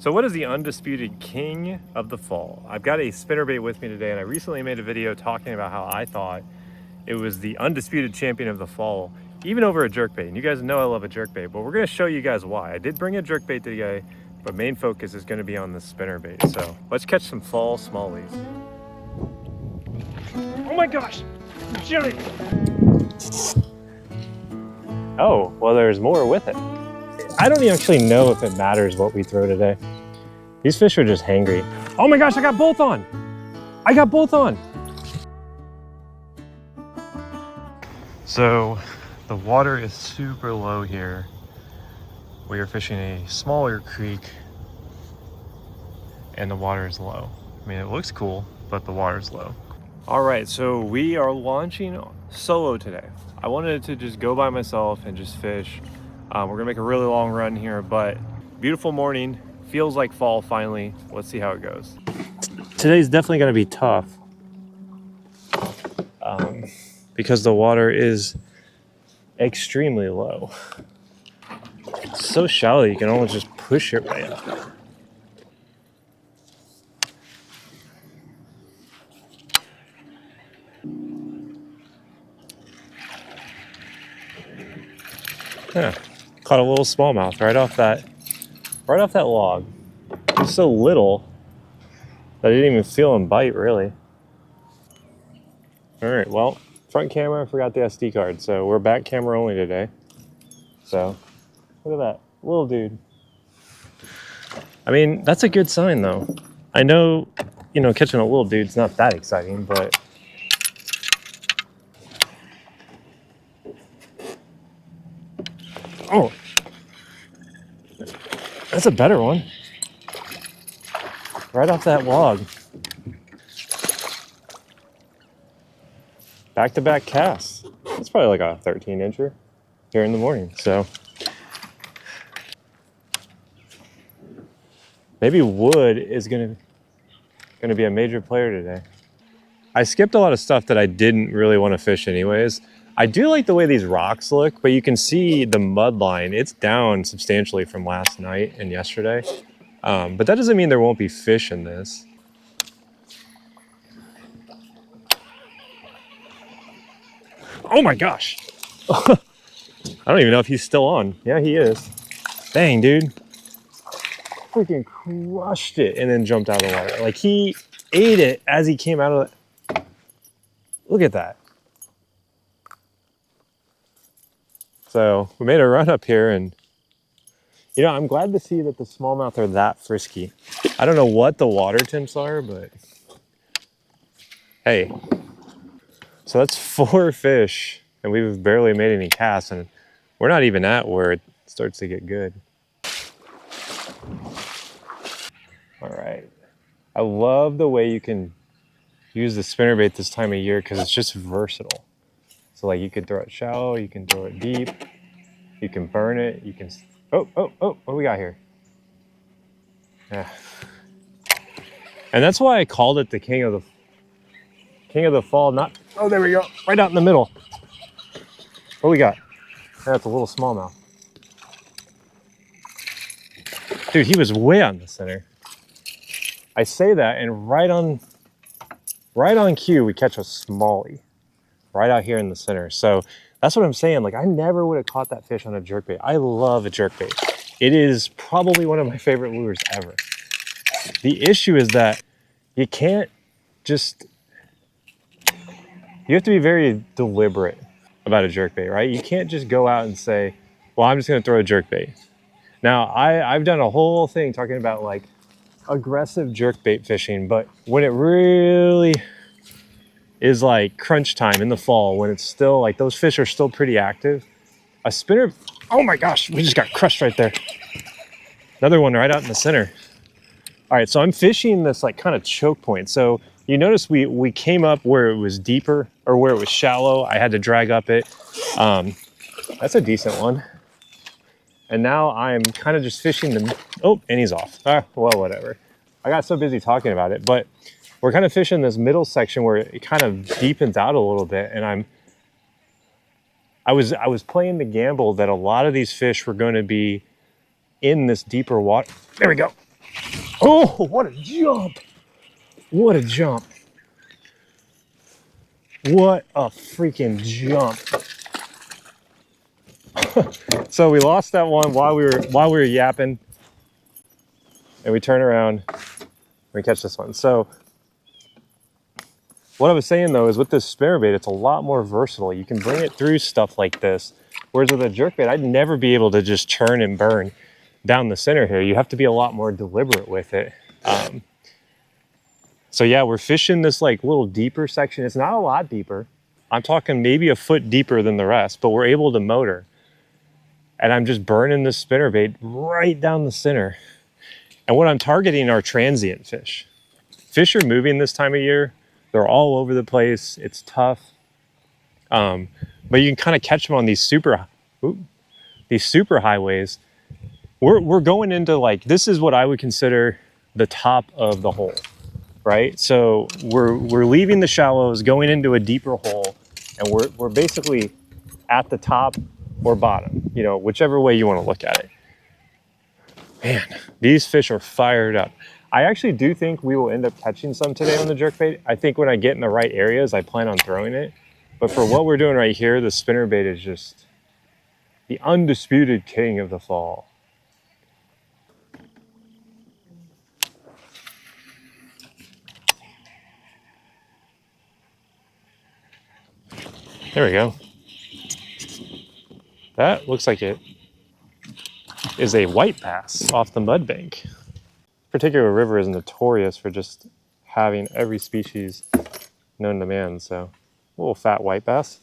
So what is the undisputed king of the fall? I've got a spinnerbait with me today, and I recently made a video talking about how I thought it was the undisputed champion of the fall, even over a jerkbait. And you guys know I love a jerkbait, but we're gonna show you guys why. I did bring a jerkbait today, but main focus is gonna be on the spinnerbait. So let's catch some fall smallies. Oh my gosh, Jilly! Oh, well there's more with it. I don't actually know if it matters what we throw today. These fish are just hangry. Oh my gosh, I got both on! I got both on! So, the water is super low here. We are fishing a smaller creek, and the water is low. I mean, it looks cool, but the water's low. All right, so we are launching solo today. I wanted to just go by myself and just fish. We're gonna make a really long run here, but beautiful morning, feels like fall finally. Let's see how it goes. Today's definitely gonna be tough because the water is extremely low. It's so shallow, you can almost just push it right up. Yeah, caught a little smallmouth right off that log. It's so little that I didn't even feel him bite, really. All right, well, front camera, I forgot the SD card, so we're back camera only today. So, look at that, little dude. I mean, that's a good sign, though. I know, you know, catching a little dude's not that exciting, but oh, that's a better one. Right off that log. Back-to-back casts. It's probably like a 13-incher here in the morning, so. Maybe wood is gonna be a major player today. I skipped a lot of stuff that I didn't really want to fish anyways. I do like the way these rocks look, but you can see the mud line. It's down substantially from last night and yesterday. But that doesn't mean there won't be fish in this. Oh my gosh. I don't even know if he's still on. Yeah, he is. Dang, dude. Freaking crushed it and then jumped out of the water. Like, he ate it as he came out of the... Look at that. So we made a run up here, and you know, I'm glad to see that the smallmouth are that frisky. I don't know what the water temps are, but hey. So that's 4 fish, and we've barely made any casts, and we're not even at where it starts to get good. All right. I love the way you can use the spinnerbait this time of year because it's just versatile. So like you could throw it shallow, you can throw it deep, you can burn it, you can... Oh, what do we got here? Yeah. And that's why I called it the king of the fall, not... Oh, there we go, right out in the middle. What do we got? That's a little smallmouth. Dude, he was way on the center. I say that, and right on cue, we catch a smallie right out here in the center. So that's what I'm saying. Like, I never would have caught that fish on a jerkbait. I love a jerkbait. It is probably one of my favorite lures ever. The issue is that you can't just... You have to be very deliberate about a jerkbait, right? You can't just go out and say, well, I'm just going to throw a jerkbait. Now, I've done a whole thing talking about, like, aggressive jerkbait fishing, but when it really is like crunch time in the fall, when it's still like those fish are still pretty active, a spinner... Oh my gosh, we just got crushed right there. Another one right out in the center. All right, so I'm fishing this like kind of choke point. So you notice we came up where it was deeper, or where it was shallow. I had to drag up it. That's a decent one. And now I'm kind of just fishing the... Oh, and he's off. Well, whatever. I got so busy talking about it, but we're kind of fishing this middle section where it kind of deepens out a little bit, and I was playing the gamble that a lot of these fish were going to be in this deeper water. There we go. Oh, what a jump. What a jump. What a freaking jump. So we lost that one while we were yapping, and we turn around and we catch this one. So what I was saying though is with this spinnerbait, it's a lot more versatile. You can bring it through stuff like this. Whereas with a jerkbait, I'd never be able to just churn and burn down the center here. You have to be a lot more deliberate with it. So yeah, we're fishing this like little deeper section. It's not a lot deeper. I'm talking maybe a foot deeper than the rest, but we're able to motor. And I'm just burning this spinnerbait right down the center. And what I'm targeting are transient fish. Fish are moving this time of year. They're all over the place. It's tough. But you can kind of catch them on these super highways. We're going into like, this is what I would consider the top of the hole, right? So we're leaving the shallows, going into a deeper hole, and we're basically at the top or bottom, you know, whichever way you want to look at it. Man, these fish are fired up. I actually do think we will end up catching some today on the jerkbait. I think when I get in the right areas, I plan on throwing it. But for what we're doing right here, the spinnerbait is just the undisputed king of the fall. There we go. That looks like it is a white bass off the mud bank. This particular river is notorious for just having every species known to man, so a little fat white bass.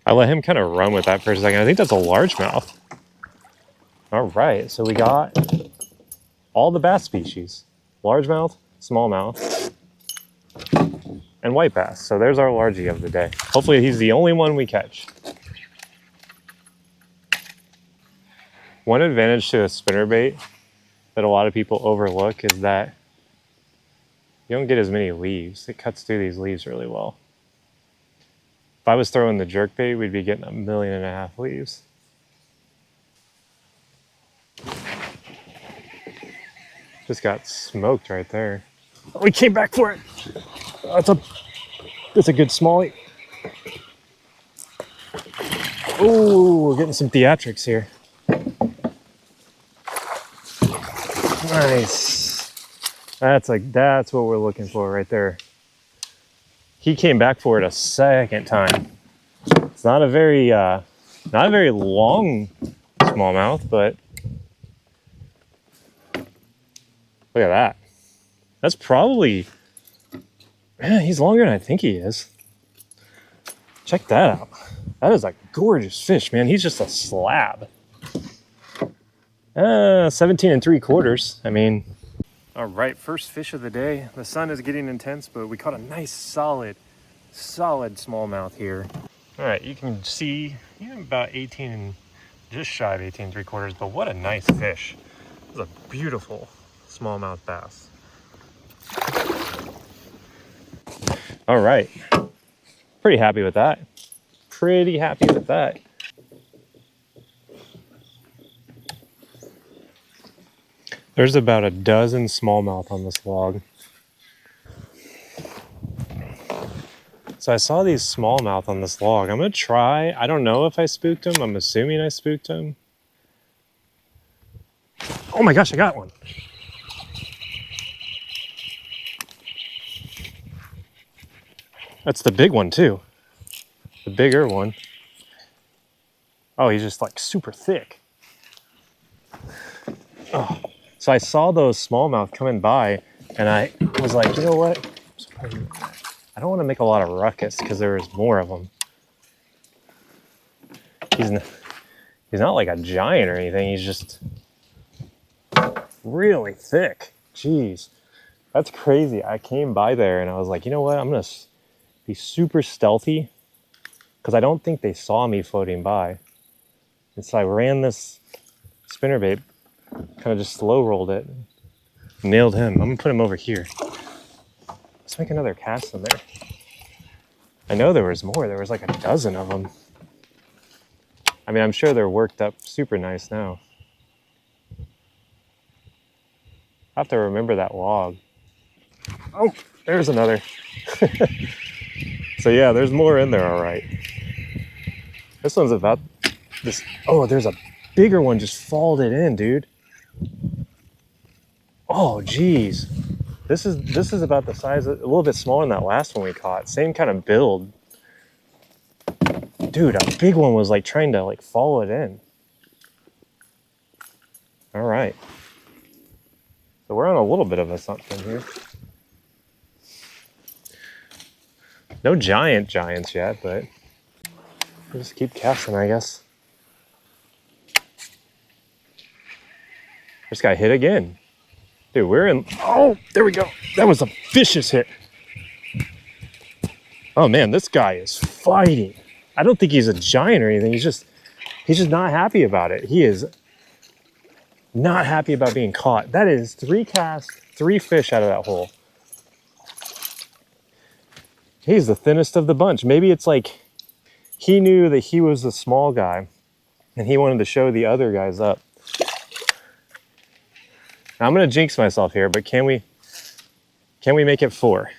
I let him kind of run with that for a second. I think that's a largemouth. All right, so we got all the bass species: largemouth, smallmouth, and white bass. So there's our largie of the day. Hopefully he's the only one we catch. One advantage to a spinnerbait that a lot of people overlook is that you don't get as many leaves. It cuts through these leaves really well. If I was throwing the jerkbait, we'd be getting 1.5 million leaves. Just got smoked right there. Oh, we came back for it. That's a good smallie. Oh, we're getting some theatrics here. Nice. That's what we're looking for right there. He came back for it a second time. It's not a very long smallmouth, but look at that. That's probably, man, he's longer than I think he is. Check that out. That is a gorgeous fish, man. He's just a slab. 17 3/4. I mean, all right, first fish of the day. The sun is getting intense, but we caught a nice solid smallmouth here. All right, you can see about 18, just shy of 18 3/4, but what a nice fish. This is a beautiful smallmouth bass. All right, pretty happy with that. There's about a dozen smallmouth on this log. So I saw these smallmouth on this log. I'm gonna try. I don't know if I spooked them. I'm assuming I spooked them. Oh my gosh, I got one. That's the big one too. The bigger one. Oh, he's just like super thick. Oh. So I saw those smallmouth coming by, and I was like, you know what? I don't want to make a lot of ruckus because there's more of them. He's not like a giant or anything. He's just really thick. Jeez, that's crazy. I came by there and I was like, you know what? I'm gonna be super stealthy because I don't think they saw me floating by. And so I ran this spinnerbait, kind of just slow rolled it, nailed him. I'm gonna put him over here. Let's make another cast in there. I know there was more. There was like a dozen of them. I mean, I'm sure they're worked up super nice now. I have to remember that log. Oh, there's another. So yeah, there's more in there, all right. This one's about this. Oh, there's a bigger one just folded in, dude. Oh, geez. This is about the size of, a little bit smaller than that last one we caught. Same kind of build. Dude, a big one was like trying to like follow it in. All right. So we're on a little bit of a something here. No giants yet, but we'll just keep casting, I guess. This guy hit again. Dude, we're in. Oh, there we go. That was a vicious hit. Oh man, this guy is fighting. I don't think he's a giant or anything. He's just not happy about it. He is not happy about being caught. That is 3 casts, 3 fish out of that hole. He's the thinnest of the bunch. Maybe it's like he knew that he was the small guy and he wanted to show the other guys up. Now, I'm going to jinx myself here, but can we make it 4?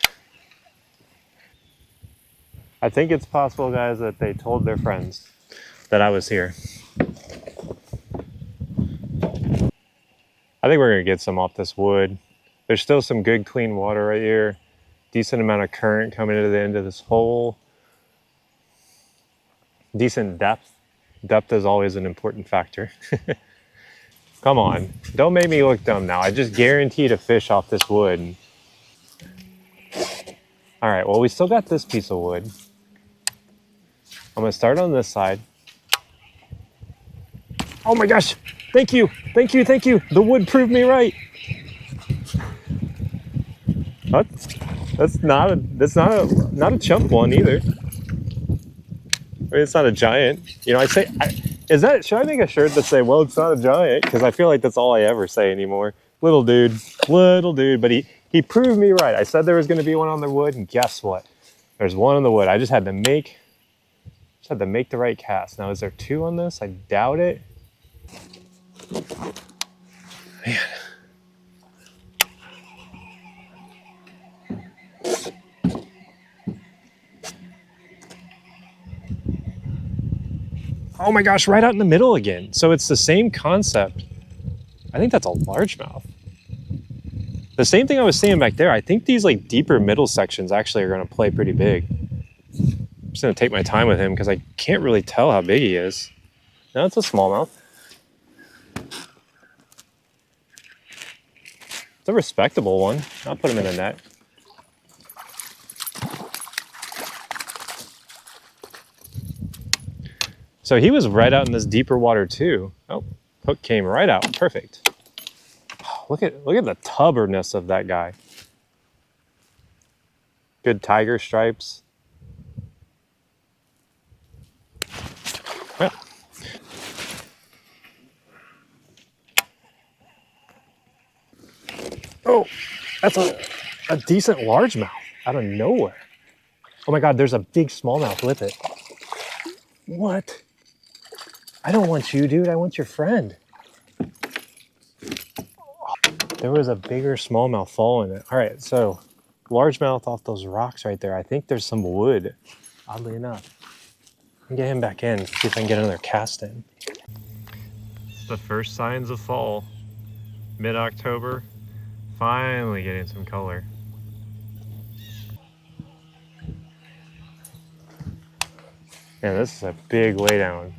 I think it's possible, guys, that they told their friends that I was here. I think we're going to get some off this wood. There's still some good clean water right here. Decent amount of current coming into the end of this hole. Decent depth. Depth is always an important factor. Come on, don't make me look dumb now. I just guaranteed a fish off this wood. All right, well, we still got this piece of wood. I'm gonna start on this side. Oh my gosh, thank you. The wood proved me right. What? That's not a chump one either. I mean, it's not a giant. You know, should I make a shirt that say, well, it's not a giant? Because I feel like that's all I ever say anymore. Little dude, but he proved me right. I said there was going to be one on the wood, and guess what? There's one on the wood. I just had to make the right cast. Now, is there 2 on this? I doubt it. Man. Oh my gosh, right out in the middle again. So it's the same concept. I think that's a largemouth. The same thing I was saying back there. I think these like deeper middle sections actually are going to play pretty big. I'm just going to take my time with him because I can't really tell how big he is. No, it's a smallmouth. It's a respectable one. I'll put him in a net. So he was right out in this deeper water too. Oh, hook came right out. Perfect. Oh, look at the tubberness of that guy. Good tiger stripes. Well. Oh, that's a decent largemouth out of nowhere. Oh my God, there's a big smallmouth with it. What? I don't want you, dude. I want your friend. There was a bigger smallmouth following it. All right, so largemouth off those rocks right there. I think there's some wood, oddly enough. I'll get him back in, see if I can get another cast in. It's the first signs of fall. Mid-October, finally getting some color. Man, this is a big laydown.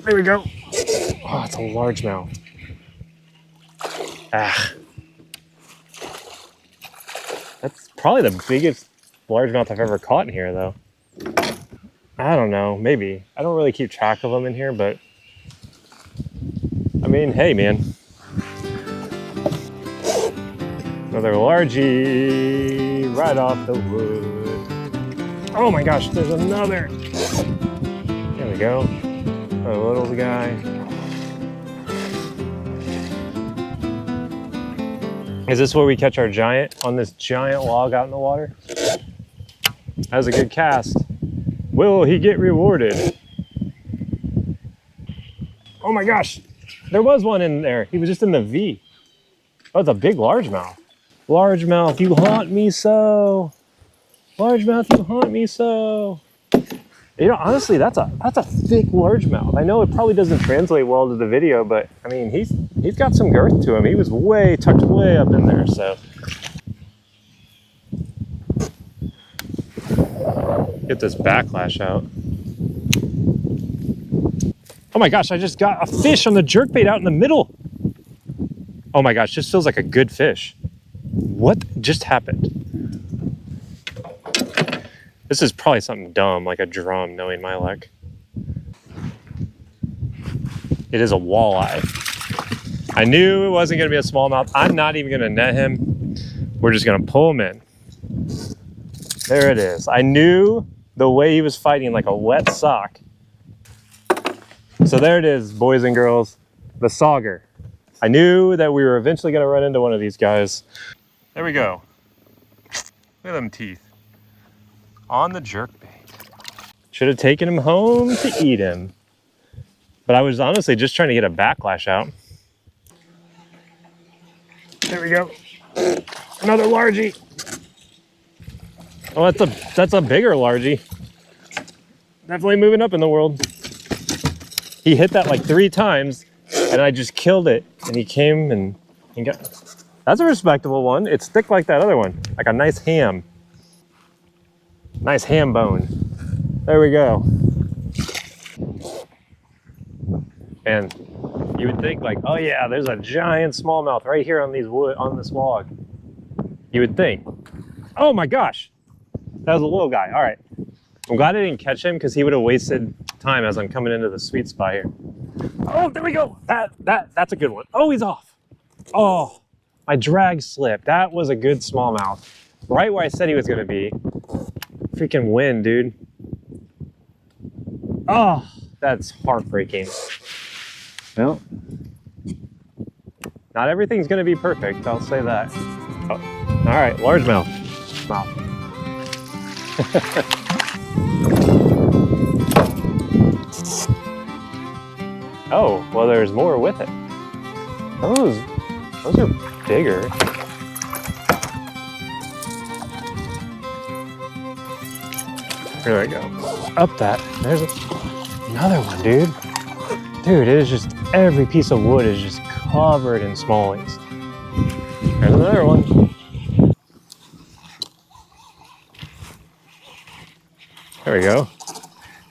There we go. Oh, it's a largemouth. Ah. That's probably the biggest largemouth I've ever caught in here, though. I don't know, maybe. I don't really keep track of them in here, but I mean, hey, man. Another largie right off the wood. Oh my gosh, there's another. There we go. A little guy. Is this where we catch our giant on this giant log out in the water? That was a good cast. Will he get rewarded? Oh my gosh, there was one in there. He was just in the V. Oh, it's a big largemouth. Largemouth, you haunt me so. Largemouth, you haunt me so. You know, honestly, that's a thick largemouth. I know it probably doesn't translate well to the video, but I mean, he's got some girth to him. He was tucked way up in there, so. Get this backlash out. Oh my gosh, I just got a fish on the jerkbait out in the middle. Oh my gosh, this feels like a good fish. What just happened? This is probably something dumb, like a drum, knowing my luck. It is a walleye. I knew it wasn't gonna be a smallmouth. I'm not even gonna net him. We're just gonna pull him in. There it is. I knew the way he was fighting like a wet sock. So there it is, boys and girls, the sauger. I knew that we were eventually gonna run into one of these guys. There we go. Look at them teeth. On the jerkbait. Should have taken him home to eat him. But I was honestly just trying to get a backlash out. There we go. Another largie. Oh, that's a bigger largie. Definitely moving up in the world. He hit that like 3 times and I just killed it. And he came and got, that's a respectable one. It's thick like that other one, like a nice ham. Nice ham bone. There we go. And you would think like, oh yeah, there's a giant smallmouth right here on this log. You would think. Oh my gosh, that was a little guy. All right, I'm glad I didn't catch him because he would have wasted time as I'm coming into the sweet spot here. Oh, there we go. That's a good one. Oh, he's off. Oh, my drag slipped. That was a good smallmouth. Right where I said he was gonna be. Freaking win, dude. Oh, that's heartbreaking. Well, not everything's gonna be perfect, I'll say that. Oh, all right, largemouth. Mouth. Oh, well, there's more with it. Those are bigger. There we go. Up that. There's another one, dude. Dude, it is just, every piece of wood is just covered in smallies. There's another one. There we go.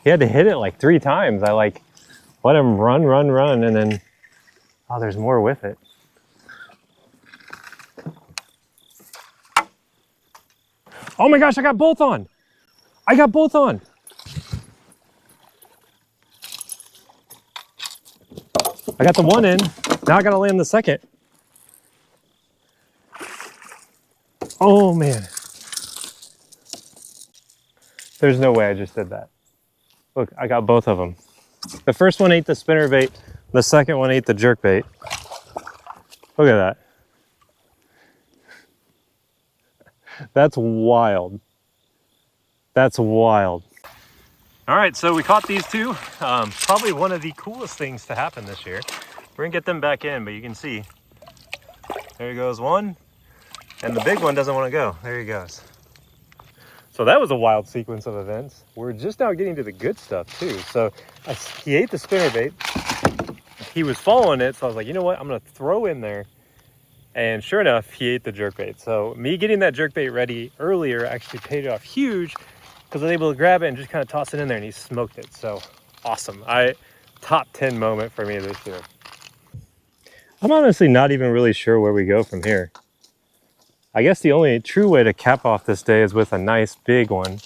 He had to hit it like 3 times. I like let him run, and then, oh, there's more with it. Oh my gosh, I got both on. I got both on. I got the one in. Now I gotta land the second. Oh man. There's no way I just did that. Look, I got both of them. The first one ate the spinnerbait. The second one ate the jerkbait. Look at that. That's wild. That's wild. All right, so we caught these two. Probably one of the coolest things to happen this year. We're gonna get them back in, but you can see, there goes one, and the big one doesn't wanna go. There he goes. So that was a wild sequence of events. We're just now getting to the good stuff too. So he ate the spinnerbait. He was following it, so I was like, you know what? I'm gonna throw in there. And sure enough, he ate the jerkbait. So me getting that jerkbait ready earlier actually paid off huge because I was able to grab it and just kind of toss it in there and he smoked it. So awesome. Top 10 moment for me this year. I'm honestly not even really sure where we go from here. I guess the only true way to cap off this day is with a nice big one.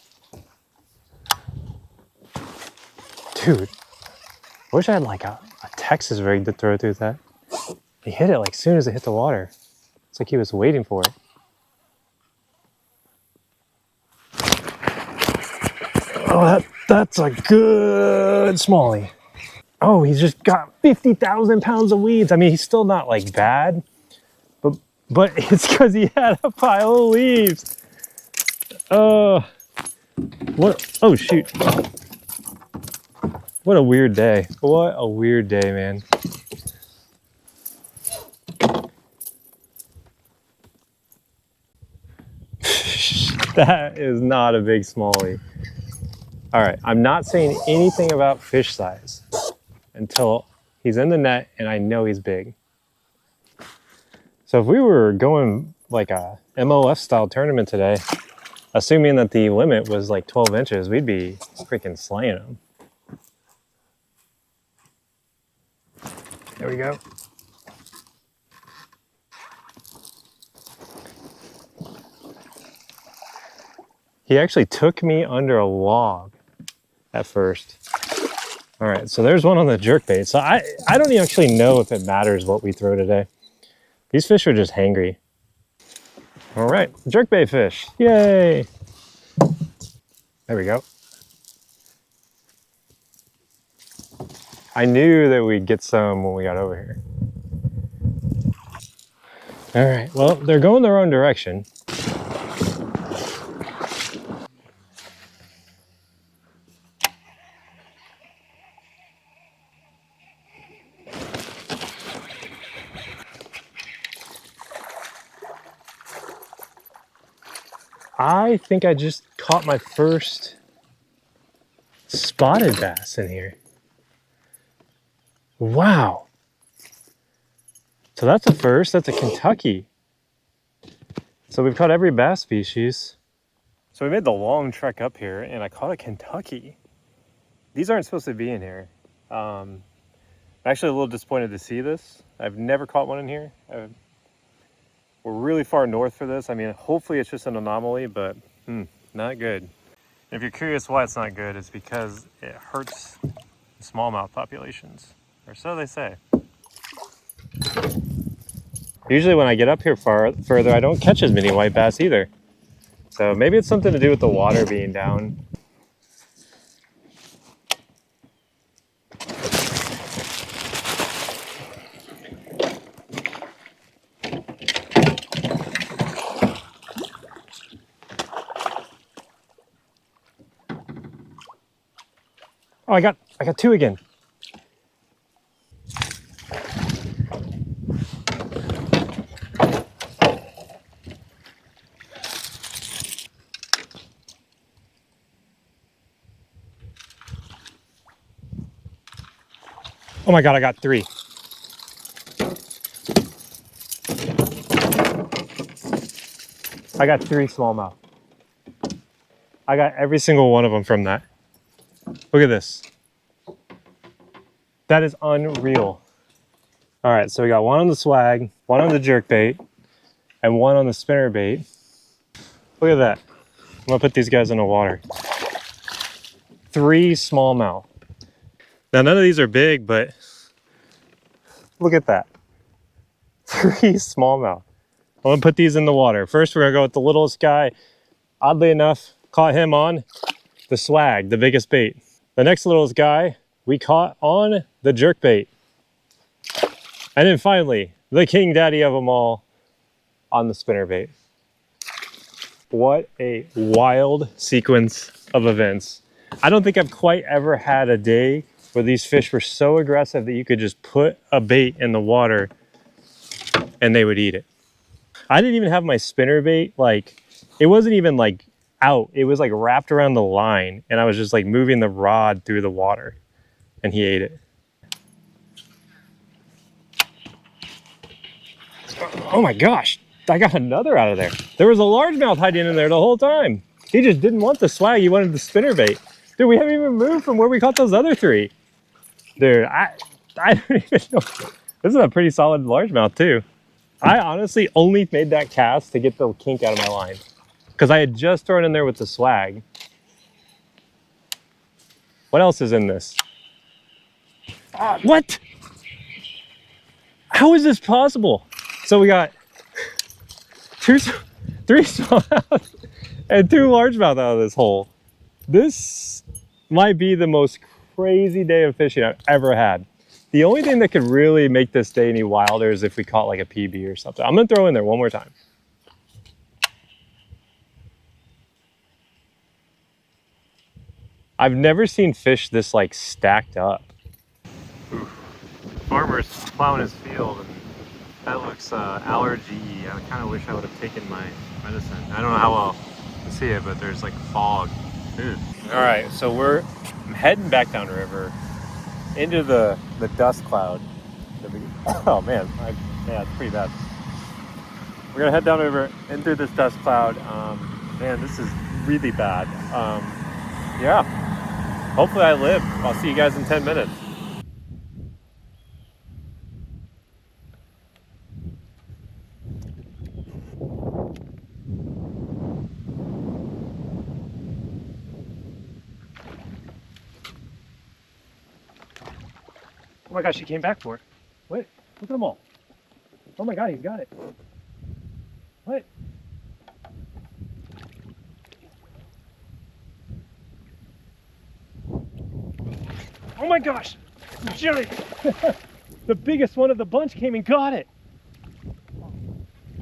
Dude, I wish I had like a Texas rig to throw through that. He hit it like soon as it hit the water. It's like he was waiting for it. Oh, that's a good smallie. Oh, he's just got 50,000 pounds of weeds. I mean, he's still not like bad, but it's because he had a pile of leaves. Oh, What? Oh, shoot. What a weird day. What a weird day, man. That is not a big smallie. All right, I'm not saying anything about fish size until he's in the net and I know he's big. So if we were going like a MOF style tournament today, assuming that the limit was like 12 inches, we'd be freaking slaying them. There we go. He actually took me under a log at first. All right, so there's one on the jerkbait. So I don't actually know if it matters what we throw today. These fish are just hangry. All right, jerkbait fish, yay. There we go. I knew that we'd get some when we got over here. All right, well, they're going their own direction. I think I just caught my first spotted bass in here. Wow. So that's a first, that's a Kentucky. So we've caught every bass species. So we made the long trek up here and I caught a Kentucky. These aren't supposed to be in here. I'm actually a little disappointed to see this. I've never caught one in here. We're really far north for this. I mean, hopefully it's just an anomaly, but not good. If you're curious why it's not good, it's because it hurts smallmouth populations, or so they say. Usually when I get up here further, I don't catch as many white bass either. So maybe it's something to do with the water being down. Oh, I got two again. Oh my God, I got three. I got three smallmouth. I got every single one of them from that. Look at this. That is unreal. All right, so we got one on the swag, one on the jerkbait, and one on the spinnerbait. Look at that. I'm gonna put these guys in the water. Three smallmouth. Now none of these are big, but look at that. Three smallmouth. I'm gonna put these in the water. First, we're gonna go with the littlest guy. Oddly enough, caught him on the swag, the biggest bait. The next littlest guy, we caught on the jerkbait. And then finally, the king daddy of them all on the spinnerbait. What a wild sequence of events. I don't think I've quite ever had a day where these fish were so aggressive that you could just put a bait in the water and they would eat it. I didn't even have my spinnerbait, like, it wasn't even like out. It was like wrapped around the line and I was just like moving the rod through the water and he ate it. Oh my gosh, I got another out of there. There was a largemouth hiding in there the whole time. He just didn't want the swag, he wanted the spinnerbait. Dude, we haven't even moved from where we caught those other three. Dude, I don't even know. This is a pretty solid largemouth too. I honestly only made that cast to get the kink out of my line because I had just thrown in there with the swag. What else is in this? What? How is this possible? So we got three smallmouth and two largemouth out of this hole. This might be the most crazy day of fishing I've ever had. The only thing that could really make this day any wilder is if we caught like a PB or something. I'm gonna throw in there one more time. I've never seen fish this like stacked up. Farmer's plowing his field and that looks allergy-y. I kind of wish I would have taken my medicine. I don't know how well to see it, but there's like fog. Ew. All right, so I'm heading back down the river into the dust cloud. Oh man, yeah, it's pretty bad. We're gonna head down the river and through this dust cloud. Man, this is really bad. Yeah, hopefully I live. I'll see you guys in 10 minutes. Oh my gosh, he came back for it. What? Look at them all. Oh my god, he's got it. What? Oh my gosh! Giant! The biggest one of the bunch came and got it!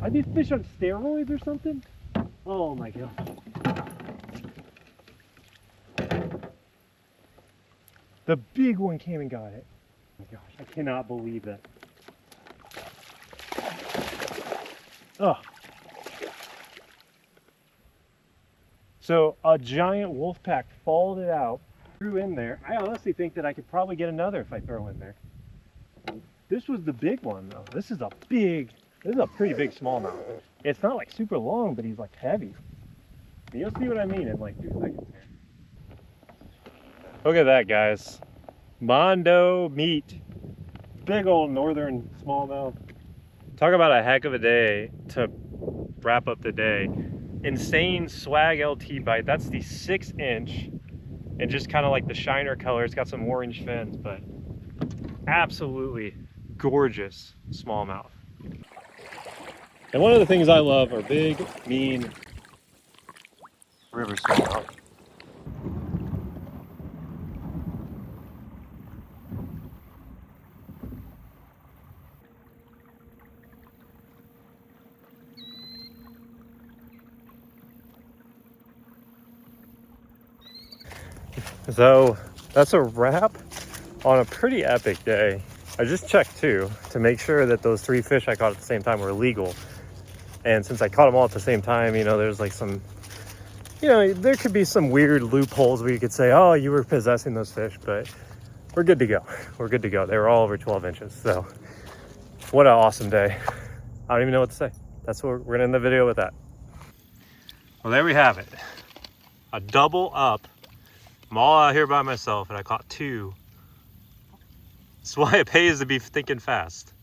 Are these fish on steroids or something? Oh my god. The big one came and got it. Oh my gosh, I cannot believe that. Oh. So a giant wolf pack followed it out, threw in there. I honestly think that I could probably get another if I throw in there. This was the big one though. This is a pretty big smallmouth. It's not like super long, but he's like heavy. And you'll see what I mean in like 2 seconds here. Look at that, guys. Mondo meat. Big old northern smallmouth. Talk about a heck of a day to wrap up the day. Insane swag LT bite. That's the 6-inch and just kind of like the shiner color. It's got some orange fins, but absolutely gorgeous smallmouth. And one of the things I love are big, mean river smallmouth. So that's a wrap on a pretty epic day. I just checked too to make sure that those 3 fish I caught at the same time were legal. And since I caught them all at the same time, you know, there's like some, you know, there could be some weird loopholes where you could say, oh, you were possessing those fish, but we're good to go. We're good to go. They were all over 12 inches. So what an awesome day. I don't even know what to say. That's what we're gonna end the video with that. Well, there we have it. A double up. I'm all out here by myself and I caught 2. That's why it pays to be thinking fast.